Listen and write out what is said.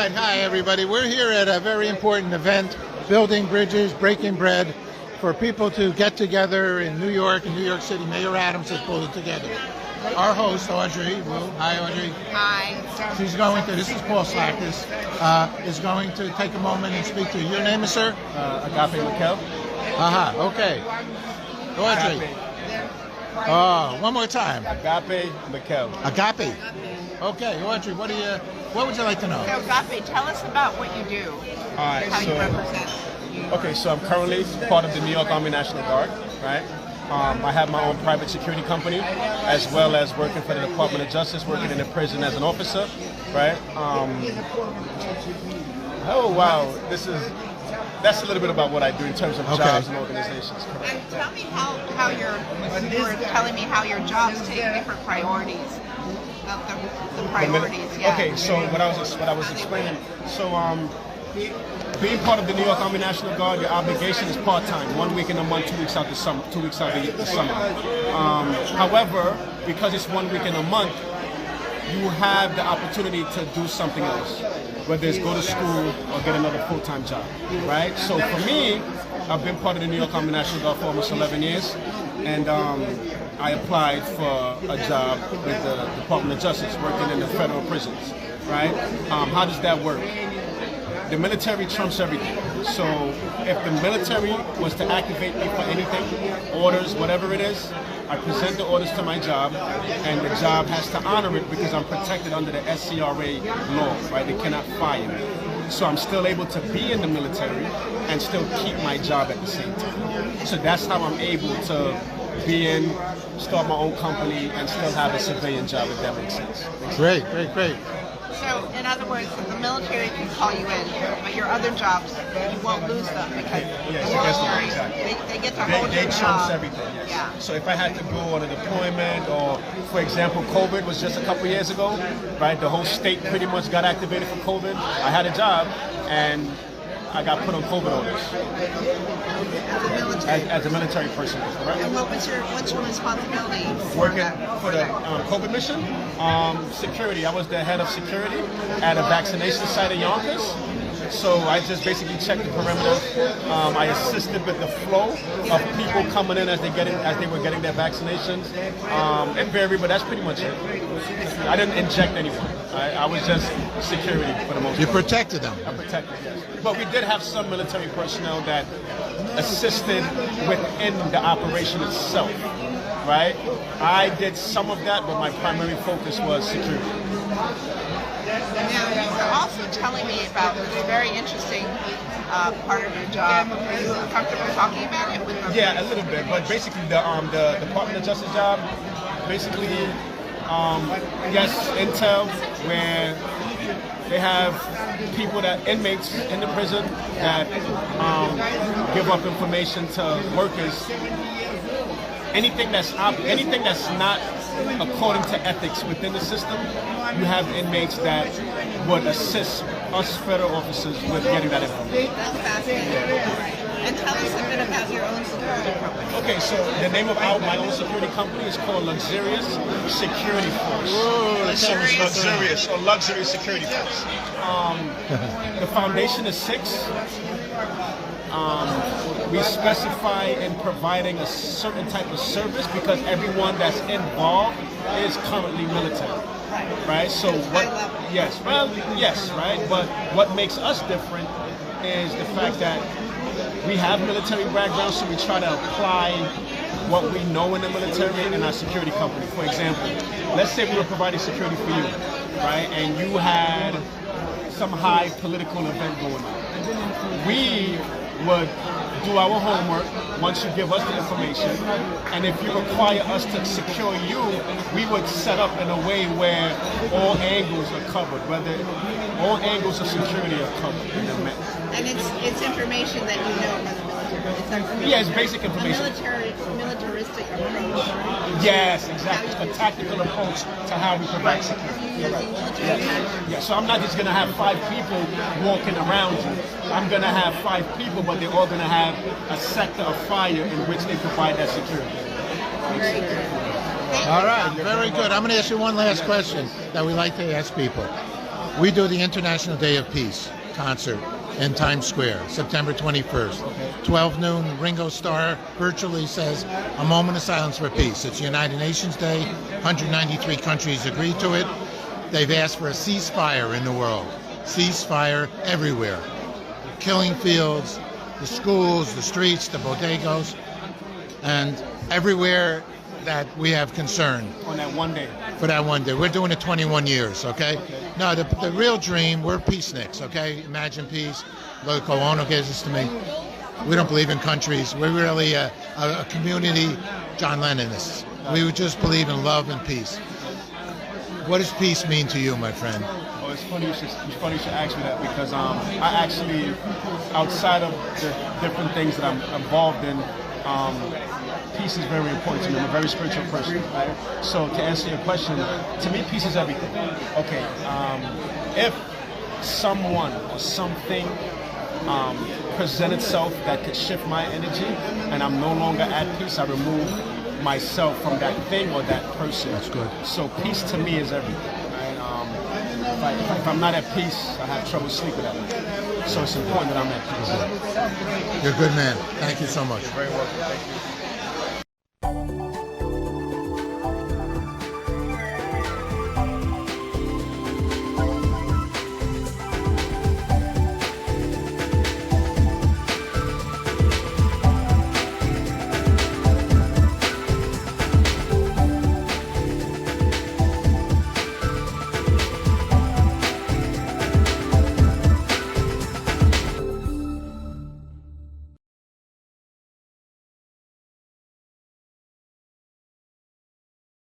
right, hi everybody. We're here at a very important event, building bridges, breaking bread, for people to get together in New York City. Mayor Adams has pulled it together. Our host, Audrey Wu. Hi, Audrey. Hi. She's going to, this is Paul Slackus, is going to take a moment and speak to you. Your name is, sir? Agape Scott. Okay. Audrey. Oh, one more time. Agape Scott. Agape. Okay, Audrey, what would you like to know? So, Agape, tell us about what you do. All right, how you represent. Okay, so I'm currently part of the New York Army National Guard, right? I have my own private security company, as well as working for the Department of Justice, working in the prison as an officer, right? Oh wow, that's a little bit about what I do in terms of jobs and organizations. And tell me how you were telling me how your jobs take different priorities. The priorities, yeah. Okay, so what I was explaining. So being part of the New York Army National Guard, your obligation is part-time, 1 week in a month, 2 weeks out the summer, 2 weeks out the summer. However, because it's 1 week in a month, you have the opportunity to do something else, whether it's go to school or get another full-time job, right? So for me, I've been part of the New York Army National Guard for almost 11 years, and I applied for a job with the Department of Justice, working in the federal prisons, right? How does that work? The military trumps everything. So if the military was to activate me for anything, orders, whatever it is, I present the orders to my job, and the job has to honor it because I'm protected under the SCRA law, right? They cannot fire me. So I'm still able to be in the military and still keep my job at the same time. So that's how I'm able to start my own company and still have a civilian job, if that makes sense. Great. So, in other words, the military can call you in, but your other jobs, you won't lose them because the military, they get to hold your job. They trumps everything, yes. Yeah. So if I had to go on a deployment, or for example, COVID was just a couple years ago, right? The whole state pretty much got activated for COVID. I had a job, and I got put on COVID orders as a military person, correct? And what's your responsibility Working for the COVID mission? Security. I was the head of security at a vaccination site in Yonkers. So I just basically checked the perimeter. I assisted with the flow of people coming in as they were getting their vaccinations. It varied, but that's pretty much it. I didn't inject anyone. I was just security for the most part. You protected them. I protected, yes. But we did have some military personnel that assisted within the operation itself, right? I did some of that, but my primary focus was security. Now, you were also telling me about this very interesting part of your job. Are you comfortable talking about it? Yeah, a little bit, but basically the Department of Justice job, basically, yes, intel, where they have inmates in the prison that give up information to workers. Anything that's not according to ethics within the system, you have inmates that would assist us federal officers with getting that information. That's fascinating. And tell us a bit about your own security company. Okay, so the name of my own security company is called Luxurious Security Force. Whoa, Luxurious or Luxury Security Force. The foundation is 6. We specify in providing a certain type of service because everyone that's involved is currently military, right? So what? Yes, well, yes, right. But what makes us different is the fact that we have military background, so we try to apply what we know in the military in our security company. For example, let's say we were providing security for you, right? And you had some high political event going on. We would do our homework once you give us the information, and if you require us to secure you, we would set up in a way where all angles are covered, whether all angles of security are covered. And it's information that you know from the military. Yeah, it's basic information. Militaristic approach. Yes, exactly. It's a tactical approach to how we provide security. Using military tactics. Yeah, so I'm not just going to have 5 people walking around you. I'm going to have 5 people, but they're all going to have a sector of fire in which they provide that security. Very good. All right, very good. I'm going to ask you one last question that we like to ask people. We do the International Day of Peace concert in Times Square, September 21st. 12 noon, Ringo Starr virtually says a moment of silence for peace. It's United Nations Day. 193 countries agreed to it. They've asked for a ceasefire in the world. Ceasefire everywhere. Killing fields, the schools, the streets, the bodegos, and everywhere that we have concern. On that one day. For that one day. We're doing it 21 years, okay? No, the real dream, we're peaceniks, okay? Imagine peace. Loco Ono gives this to me. We don't believe in countries. We're really a community John Lennonists. We would just believe in love and peace. What does peace mean to you, my friend? Well, it's funny you should ask me that because I actually, outside of the different things that I'm involved in, peace is very important to me. I'm a very spiritual person. Right? So to answer your question, to me, peace is everything. Okay, if someone or something present itself that could shift my energy and I'm no longer at peace, I remove myself from that thing or that person. That's good. So peace to me is everything. Right? If I'm not at peace, I have trouble sleeping at night. So it's important that I'm at peace. You're a good man. Thank you so much. You're very welcome. Thank you.